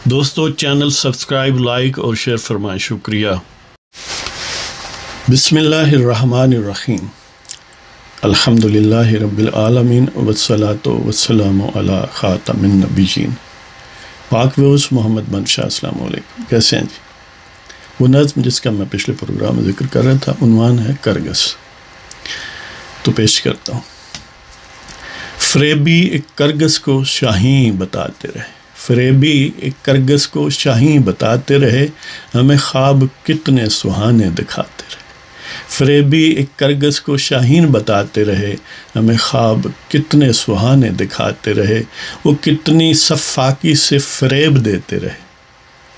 دوستو channel subscribe, like اور share فرمائیں، شکریہ۔ بسم اللہ الرحمن الرحیم، الحمدللہ رب العالمین والصلاة والسلام علی خاتم النبیین۔ پاک ویوز محمد منشا، السلام علیکم، کیسے ہیں جی؟ وہ نظم جس کا میں پچھلے پروگرام میں ذکر کر رہا تھا، عنوان ہے کرگس، تو پیش کرتا ہوں۔ فریبی ایک کرگس کو شاہین بتاتے رہے، فریبی ایک کرگس کو شاہین بتاتے رہے، ہمیں خواب کتنے سہانے دکھاتے رہے۔ فریبی ایک کرگس کو شاہین بتاتے رہے، ہمیں خواب کتنے سہانے دکھاتے رہے۔ وہ کتنی صفاکی سے فریب دیتے رہے،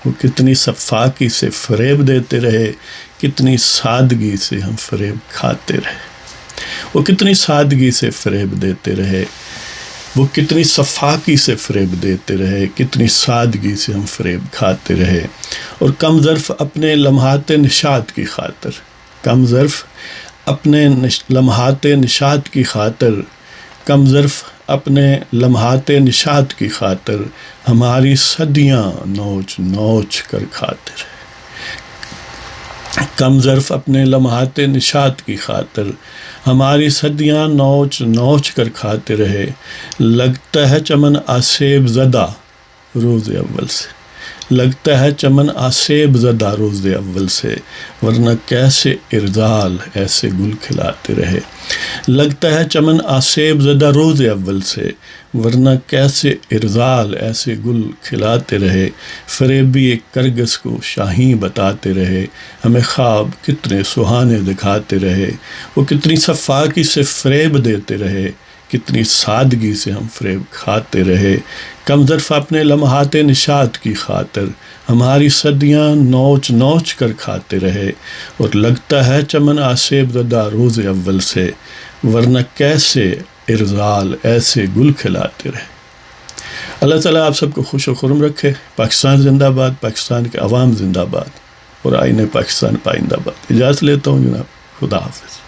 وہ کتنی صفاکی سے فریب دیتے رہے، کتنی سادگی سے ہم فریب کھاتے رہے۔ وہ کتنی سادگی سے فریب دیتے رہے، وہ کتنی صفاکی سے فریب دیتے رہے، کتنی سادگی سے ہم فریب کھاتے رہے۔ اور کم ظرف اپنے لمحات نشاط کی خاطر، کم ظرف اپنے لمحات نشاط کی خاطر، کم ظرف اپنے لمحات نشاط کی خاطر ہماری صدیاں نوچ نوچ کر کھاتے رہے۔ کم ظرف اپنے لمحات نشاط کی خاطر ہماری صدیاں نوچ نوچ کر کھاتے رہے۔ لگتا ہے چمن آسیب زدہ روز اول سے، لگتا ہے چمن آسیب زدہ روز اول سے، ورنہ کیسے ارزال ایسے گل کھلاتے رہے۔ لگتا ہے چمن آسیب زدہ روز اول سے، ورنہ کیسے ارزال ایسے گل کھلاتے رہے۔ فریبی ایک کرگس کو شاہین بتاتے رہے، ہمیں خواب کتنے سہانے دکھاتے رہے۔ وہ کتنی صفاکی سے فریب دیتے رہے، کتنی سادگی سے ہم فریب کھاتے رہے۔ کم ظرف اپنے لمحات نشاط کی خاطر ہماری صدیاں نوچ نوچ کر کھاتے رہے۔ اور لگتا ہے چمن آسیب زدہ روز اول سے، ورنہ کیسے ارزال ایسے گل کھلاتے رہے۔ اللہ تعالیٰ آپ سب کو خوش و خرم رکھے۔ پاکستان زندہ باد، پاکستان کے عوام زندہ باد، اور آئین پاکستان پائندہ باد۔ اجازت لیتا ہوں جناب، خدا حافظ۔